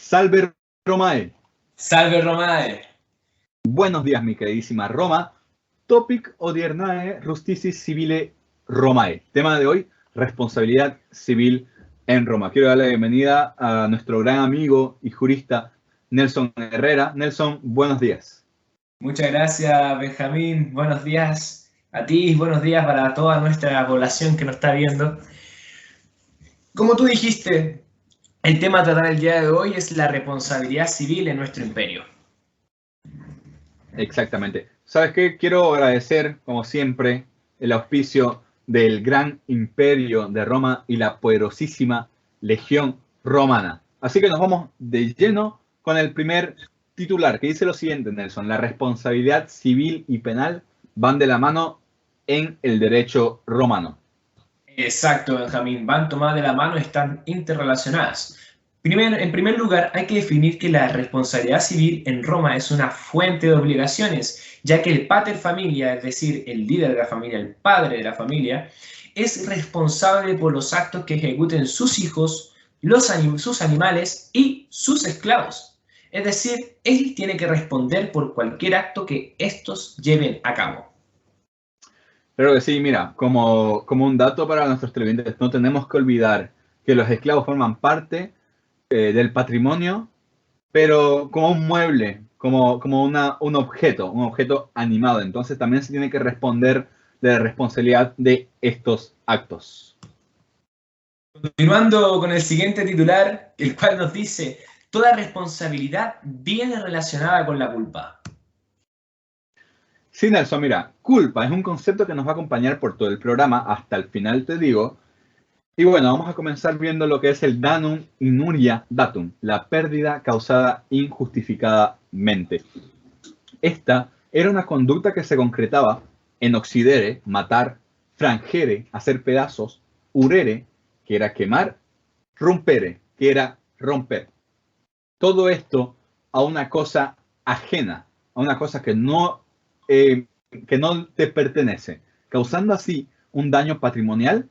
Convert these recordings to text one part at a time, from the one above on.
Salve Romae. Salve Romae. Buenos días, mi queridísima Roma. Topic odiernae rusticis civile Romae. Tema de hoy, responsabilidad civil en Roma. Quiero darle la bienvenida a nuestro gran amigo y jurista Nelson Herrera. Nelson, buenos días. Muchas gracias, Benjamín. Buenos días a ti, buenos días para toda nuestra población que nos está viendo. Como tú dijiste, el tema a tratar el día de hoy es la responsabilidad civil en nuestro imperio. Exactamente. ¿Sabes qué? Quiero agradecer, como siempre, el auspicio del gran imperio de Roma y la poderosísima legión romana. Así que nos vamos de lleno con el primer titular, que dice lo siguiente, Nelson: la responsabilidad civil y penal van de la mano en el derecho romano. Exacto, Benjamín. Van tomadas de la mano, están interrelacionadas. En primer lugar, hay que definir que la responsabilidad civil en Roma es una fuente de obligaciones, ya que el pater familia, es decir, el líder de la familia, el padre de la familia, es responsable por los actos que ejecuten sus hijos, sus animales y sus esclavos. Es decir, él tiene que responder por cualquier acto que estos lleven a cabo. Claro que sí, mira, como un dato para nuestros televidentes, no tenemos que olvidar que los esclavos forman parte del patrimonio, pero como un mueble, como un objeto animado. Entonces también se tiene que responder de la responsabilidad de estos actos. Continuando con el siguiente titular, el cual nos dice: toda responsabilidad viene relacionada con la culpa. Sí, Nelson, mira, culpa es un concepto que nos va a acompañar por todo el programa, hasta el final te digo. Y bueno, vamos a comenzar viendo lo que es el danum inuria datum, la pérdida causada injustificadamente. Esta era una conducta que se concretaba en occidere, matar; frangere, hacer pedazos; urere, que era quemar; rompere, que era romper. Todo esto a una cosa ajena, a una cosa que no te pertenece, causando así un daño patrimonial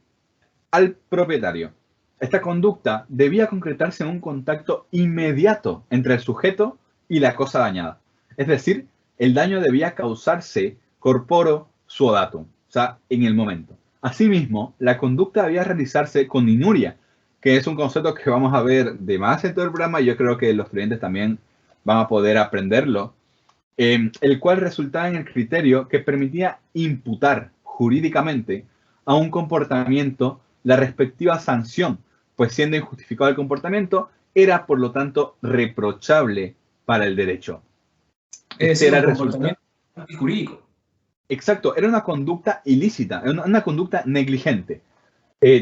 al propietario. Esta conducta debía concretarse en un contacto inmediato entre el sujeto y la cosa dañada. Es decir, el daño debía causarse corporo suodatum, o sea, en el momento. Asimismo, la conducta debía realizarse con inuria, que es un concepto que vamos a ver de más en todo el programa, y yo creo que los clientes también van a poder aprenderlo, el cual resultaba en el criterio que permitía imputar jurídicamente a un comportamiento la respectiva sanción, pues siendo injustificado el comportamiento, era por lo tanto reprochable para el derecho. Es Este decir, era un el resultado. comportamiento antijurídico. Exacto, era una conducta ilícita, una conducta negligente.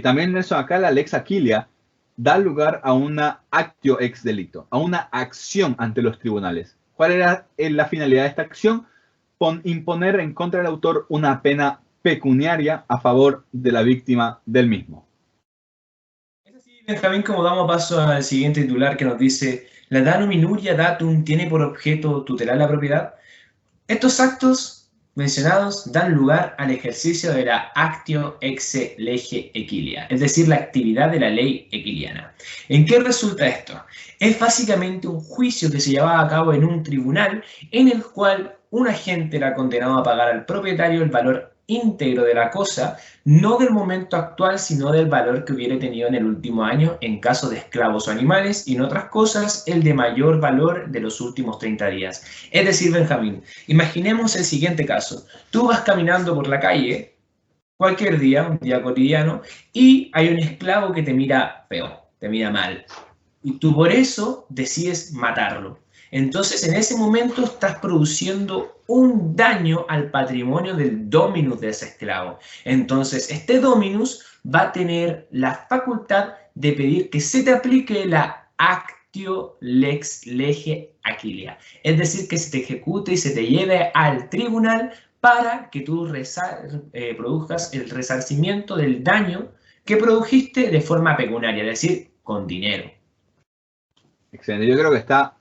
También Nelson, acá la lex Aquilia da lugar a una actio ex delito, a una acción ante los tribunales. ¿Cuál era la finalidad de esta acción? Imponer en contra del autor una pena pecuniaria a favor de la víctima del mismo. Es así, Benjamín, como damos paso al siguiente titular que nos dice: la danum inuria datum tiene por objeto tutelar la propiedad. Estos actos mencionados dan lugar al ejercicio de la actio ex lege equilia, es decir, la actividad de la ley equiliana. ¿En qué resulta esto? Es básicamente un juicio que se llevaba a cabo en un tribunal en el cual un agente era condenado a pagar al propietario el valor íntegro de la cosa, no del momento actual, sino del valor que hubiera tenido en el último año en caso de esclavos o animales, y en otras cosas, el de mayor valor de los últimos 30 días. Es decir, Benjamín, imaginemos el siguiente caso. Tú vas caminando por la calle, cualquier día, un día cotidiano, y hay un esclavo que te mira feo, te mira mal. Y tú por eso decides matarlo. Entonces, en ese momento estás produciendo un daño al patrimonio del dominus de ese esclavo. Entonces, este dominus va a tener la facultad de pedir que se te aplique la actio lex lege aquilia. Es decir, que se te ejecute y se te lleve al tribunal para que tú produzcas el resarcimiento del daño que produjiste de forma pecuniaria, es decir, con dinero. Excelente, yo creo que está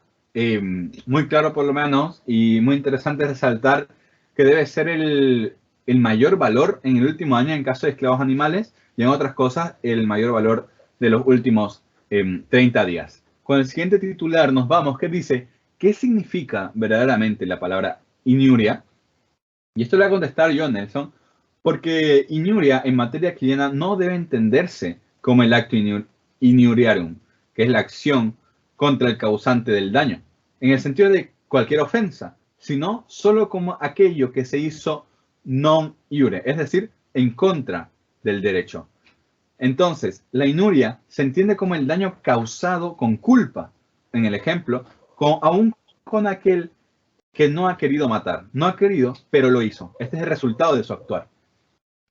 muy claro por lo menos, y muy interesante resaltar que debe ser el mayor valor en el último año en caso de esclavos animales, y en otras cosas el mayor valor de los últimos 30 días. con el siguiente titular nos vamos, que dice, ¿qué significa verdaderamente la palabra inuria? Y esto le voy a contestar yo, Nelson, porque inuria en materia aquiliana no debe entenderse como el acto inuriarum, que es la acción contra el causante del daño, en el sentido de cualquier ofensa, sino solo como aquello que se hizo non iure, es decir, en contra del derecho. Entonces, la inuria se entiende como el daño causado con culpa, en el ejemplo, aún con aquel que no ha querido matar. No ha querido, pero lo hizo. Este es el resultado de su actuar.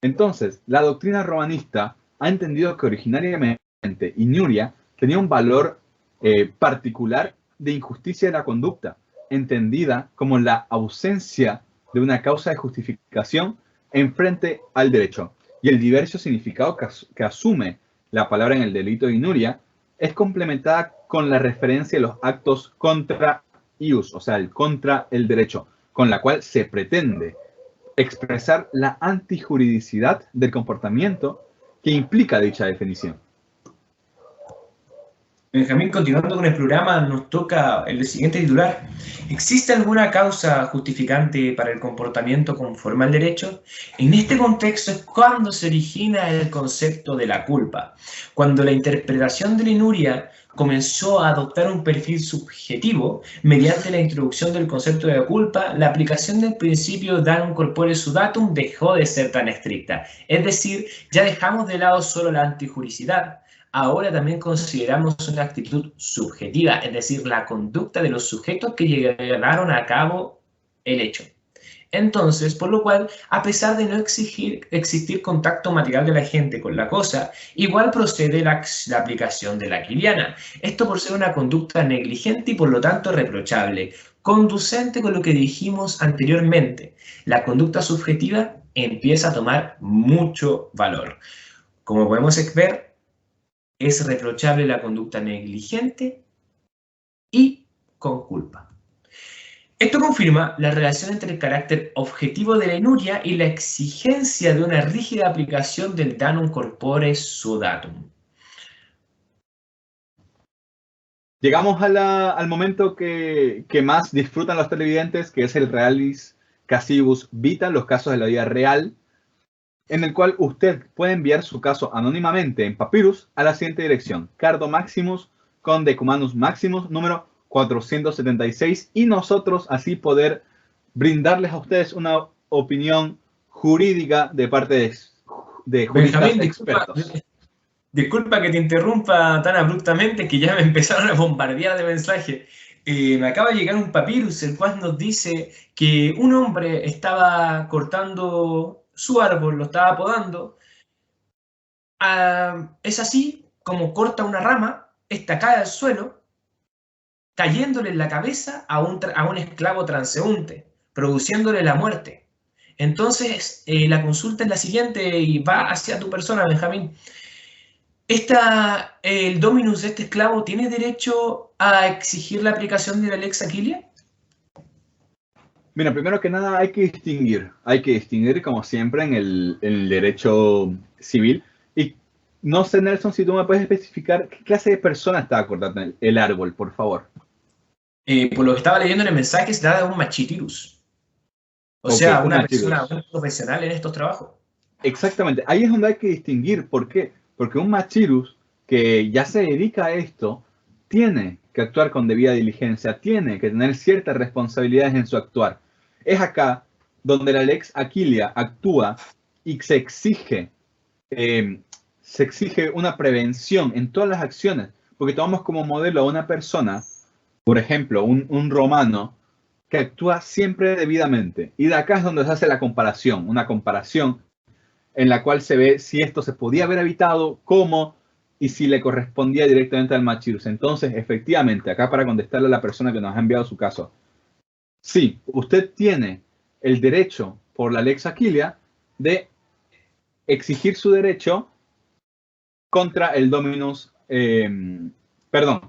Entonces, la doctrina romanista ha entendido que originariamente inuria tenía un valor particular de injusticia de la conducta, entendida como la ausencia de una causa de justificación en frente al derecho. Y el diverso significado que asume la palabra en el delito de inuria es complementada con la referencia a los actos contra ius, o sea, contra el derecho, con la cual se pretende expresar la antijuridicidad del comportamiento que implica dicha definición. Benjamín, continuando con el programa, nos toca el siguiente titular. ¿Existe alguna causa justificante para el comportamiento conforme al derecho? En este contexto es cuando se origina el concepto de la culpa, cuando la interpretación de la inuria comenzó a adoptar un perfil subjetivo mediante la introducción del concepto de la culpa, la aplicación del principio danum corpore sudatum dejó de ser tan estricta. Es decir, ya dejamos de lado solo la antijuricidad. Ahora también consideramos una actitud subjetiva, es decir, la conducta de los sujetos que llevaron a cabo el hecho. Entonces, por lo cual, a pesar de no existir contacto material de la gente con la cosa, igual procede la aplicación de la aquiliana. Esto por ser una conducta negligente y por lo tanto reprochable, conducente con lo que dijimos anteriormente. La conducta subjetiva empieza a tomar mucho valor. Como podemos ver, es reprochable la conducta negligente y con culpa. Esto confirma la relación entre el carácter objetivo de la inuria y la exigencia de una rígida aplicación del danum corpore sudatum. Llegamos al momento que más disfrutan los televidentes, que es el realis casibus vita, los casos de la vida real, en el cual usted puede enviar su caso anónimamente en Papyrus a la siguiente dirección: Cardo Maximus con Decumanus Maximus, número 476, y nosotros así poder brindarles a ustedes una opinión jurídica de parte de juristas Benjamín, expertos. Disculpa que te interrumpa tan abruptamente, que ya me empezaron a bombardear de mensajes. Me acaba de llegar un papyrus, el cual nos dice que un hombre estaba cortando su árbol, lo estaba podando. Es así como corta una rama, esta cae al suelo, cayéndole en la cabeza a un esclavo transeúnte, produciéndole la muerte. Entonces, la consulta es la siguiente y va hacia tu persona, Benjamín. ¿El dominus de este esclavo tiene derecho a exigir la aplicación de la lex Aquilia? Mira, primero que nada hay que distinguir como siempre en el derecho civil. Y no sé, Nelson, si tú me puedes especificar qué clase de persona estaba cortando el árbol, por favor. Por lo que estaba leyendo en el mensaje, se trata de un machitirus. O Okay, sea, una persona profesional en estos trabajos. Exactamente, ahí es donde hay que distinguir. ¿Por qué? Porque un machirus que ya se dedica a esto tiene que actuar con debida diligencia, tiene que tener ciertas responsabilidades en su actuar. Es acá donde la lex Aquilia actúa y se exige una prevención en todas las acciones, porque tomamos como modelo a una persona, por ejemplo, un romano, que actúa siempre debidamente. Y de acá es donde se hace la comparación, una comparación en la cual se ve si esto se podía haber evitado, cómo, y si le correspondía directamente al machirus. Entonces, efectivamente, acá para contestarle a la persona que nos ha enviado su caso, sí, usted tiene el derecho por la lex Aquilia de exigir su derecho contra el dominus,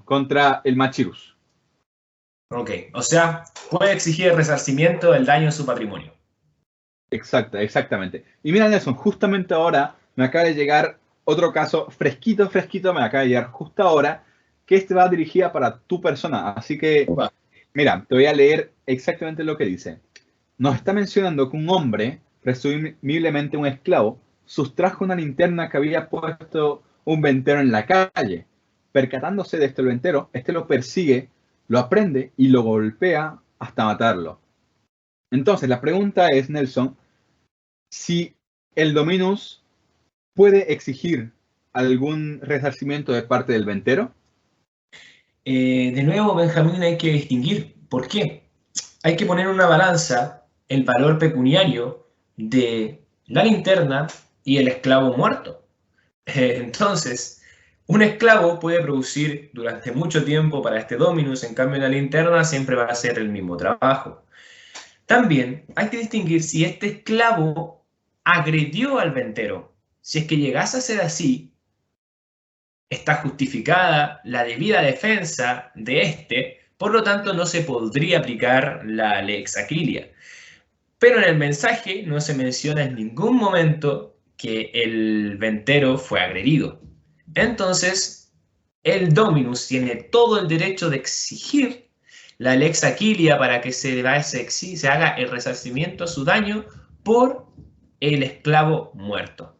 contra el machirus. Ok, o sea, puede exigir el resarcimiento del daño en su patrimonio. Exactamente. Y mira, Nelson, justamente ahora me acaba de llegar otro caso fresquito, me acaba de llegar justo ahora, que este va dirigida para tu persona. Así que, mira, te voy a leer exactamente lo que dice. Nos está mencionando que un hombre, presumiblemente un esclavo, sustrajo una linterna que había puesto un ventero en la calle. Percatándose de esto el ventero, este lo persigue, lo aprende y lo golpea hasta matarlo. Entonces, la pregunta es, Nelson, si el Dominus puede exigir algún resarcimiento de parte del ventero. De nuevo, Benjamín, hay que distinguir. ¿Por qué? Hay que poner en una balanza el valor pecuniario de la linterna y el esclavo muerto. Entonces, un esclavo puede producir durante mucho tiempo para este Dominus, en cambio la linterna siempre va a hacer el mismo trabajo. También hay que distinguir si este esclavo agredió al ventero. Si es que llegase a ser así, está justificada la debida defensa de este, por lo tanto no se podría aplicar la lex Aquilia. Pero en el mensaje no se menciona en ningún momento que el ventero fue agredido. Entonces, el Dominus tiene todo el derecho de exigir la lex Aquilia para que se haga el resarcimiento a su daño por el esclavo muerto.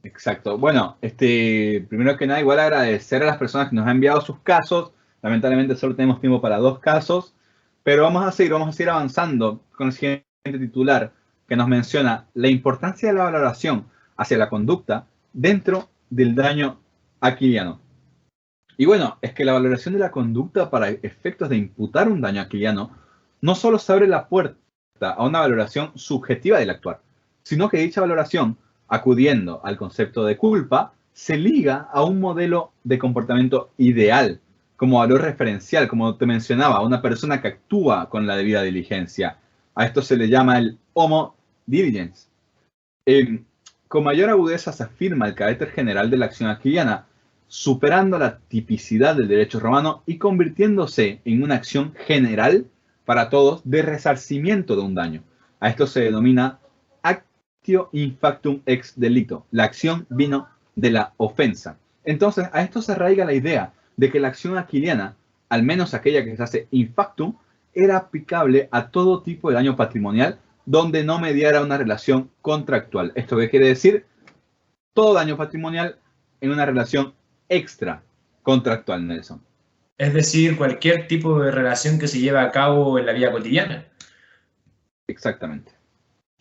Exacto. Bueno, primero que nada, igual agradecer a las personas que nos han enviado sus casos. Lamentablemente solo tenemos tiempo para 2 casos, pero vamos a seguir avanzando con el siguiente titular que nos menciona la importancia de la valoración hacia la conducta dentro del daño aquiliano. Y bueno, es que la valoración de la conducta para efectos de imputar un daño aquiliano no solo se abre la puerta a una valoración subjetiva del actuar, sino que dicha valoración, acudiendo al concepto de culpa, se liga a un modelo de comportamiento ideal, como valor referencial, como te mencionaba, una persona que actúa con la debida diligencia. A esto se le llama el homo diligens. Con mayor agudeza se afirma el carácter general de la acción aquiliana, superando la tipicidad del derecho romano y convirtiéndose en una acción general para todos de resarcimiento de un daño. A esto se denomina actio in factum ex delito. La acción vino de la ofensa. Entonces, a esto se arraiga la idea de que la acción aquiliana, al menos aquella que se hace in factum, era aplicable a todo tipo de daño patrimonial donde no mediara una relación contractual. ¿Esto qué quiere decir? Todo daño patrimonial en una relación extra contractual, Nelson. Es decir, cualquier tipo de relación que se lleva a cabo en la vida cotidiana. Exactamente.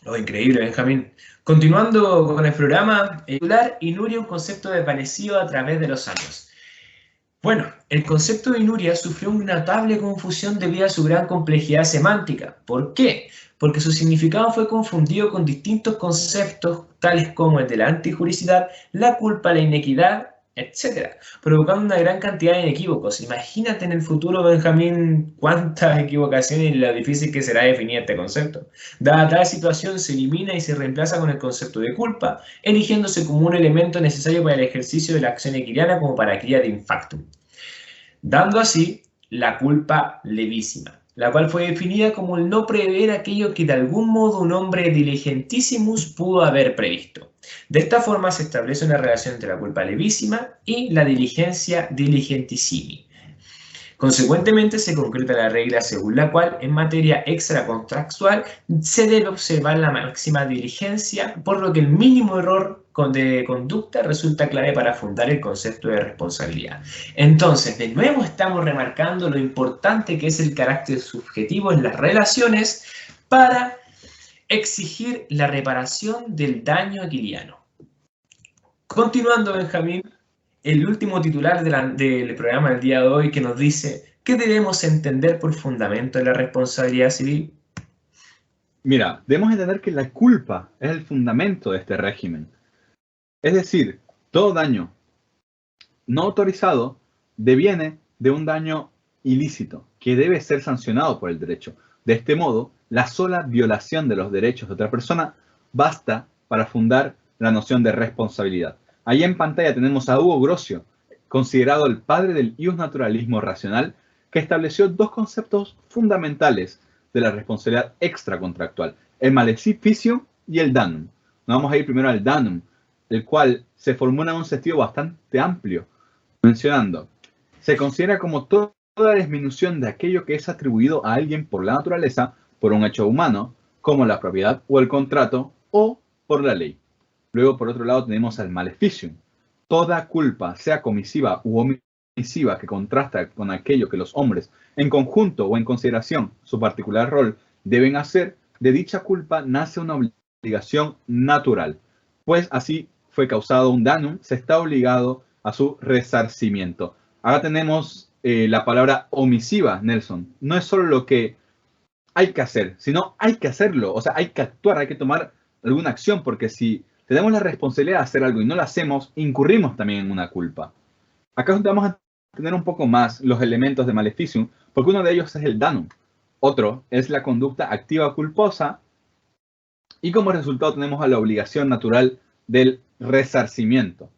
Oh, increíble, Benjamín. Continuando con el programa, el titular inuria un concepto desvanecido a través de los años. Bueno, el concepto de inuria sufrió una notable confusión debido a su gran complejidad semántica. ¿Por qué? Porque su significado fue confundido con distintos conceptos, tales como el de la antijuricidad, la culpa, la inequidad, etc., provocando una gran cantidad de equívocos. Imagínate en el futuro, Benjamín, cuántas equivocaciones y lo difícil que será definir este concepto. Dada tal situación, se elimina y se reemplaza con el concepto de culpa, eligiéndose como un elemento necesario para el ejercicio de la acción equiliana como para aquella de infactum, dando así la culpa levísima, la cual fue definida como el no prever aquello que de algún modo un hombre diligentísimos pudo haber previsto. De esta forma se establece una relación entre la culpa levísima y la diligencia diligentissimi. Consecuentemente, se concreta la regla según la cual, en materia extracontractual, se debe observar la máxima diligencia, por lo que el mínimo error de conducta resulta clave para fundar el concepto de responsabilidad. Entonces, de nuevo estamos remarcando lo importante que es el carácter subjetivo en las relaciones para exigir la reparación del daño aquiliano. Continuando, Benjamín, el último titular del programa del día de hoy, que nos dice: ¿qué debemos entender por fundamento de la responsabilidad civil? Mira, debemos entender que la culpa es el fundamento de este régimen. Es decir, todo daño no autorizado deviene de un daño ilícito que debe ser sancionado por el derecho. De este modo, la sola violación de los derechos de otra persona basta para fundar la noción de responsabilidad. Ahí en pantalla tenemos a Hugo Grocio, considerado el padre del iusnaturalismo racional, que estableció 2 conceptos fundamentales de la responsabilidad extracontractual: el maleficio y el danum. Nos vamos a ir primero al danum, el cual se formula en un sentido bastante amplio. mencionando, se considera como toda disminución de aquello que es atribuido a alguien por la naturaleza, por un hecho humano, como la propiedad o el contrato, o por la ley. Luego, por otro lado, tenemos al maleficium. Toda culpa, sea comisiva u omisiva, que contrasta con aquello que los hombres, en conjunto o en consideración su particular rol, deben hacer, de dicha culpa nace una obligación natural, pues así fue causado un danum, se está obligado a su resarcimiento. Ahora tenemos la palabra omisiva, Nelson. No es solo lo que hay que hacer, sino hay que hacerlo. O sea, hay que actuar, hay que tomar alguna acción, porque si tenemos la responsabilidad de hacer algo y no lo hacemos, incurrimos también en una culpa. Acá vamos a tener un poco más los elementos de maleficium, porque uno de ellos es el danum. Otro es la conducta activa culposa, y como resultado tenemos a la obligación natural del resarcimiento.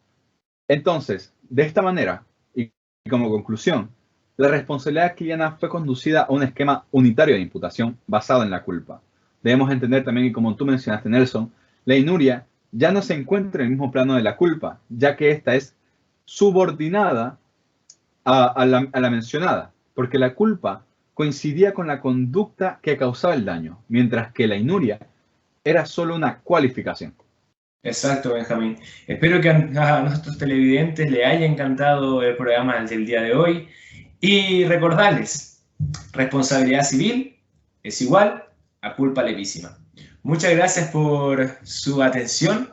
Entonces, de esta manera, y como conclusión, la responsabilidad cristiana fue conducida a un esquema unitario de imputación basado en la culpa. Debemos entender también, y como tú mencionaste, Nelson, la inuria ya no se encuentra en el mismo plano de la culpa, ya que esta es subordinada a la mencionada, porque la culpa coincidía con la conducta que causaba el daño, mientras que la inuria era solo una cualificación. Exacto, Benjamín. Espero que a nuestros televidentes les haya encantado el programa del día de hoy y recordarles, responsabilidad civil es igual a culpa levísima. Muchas gracias por su atención.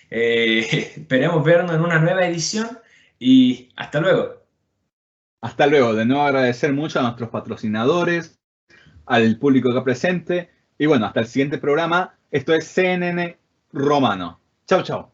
Esperemos vernos en una nueva edición y hasta luego. Hasta luego. De nuevo agradecer mucho a nuestros patrocinadores, al público acá presente y bueno, hasta el siguiente programa. Esto es CNN Romano. Chau, chau.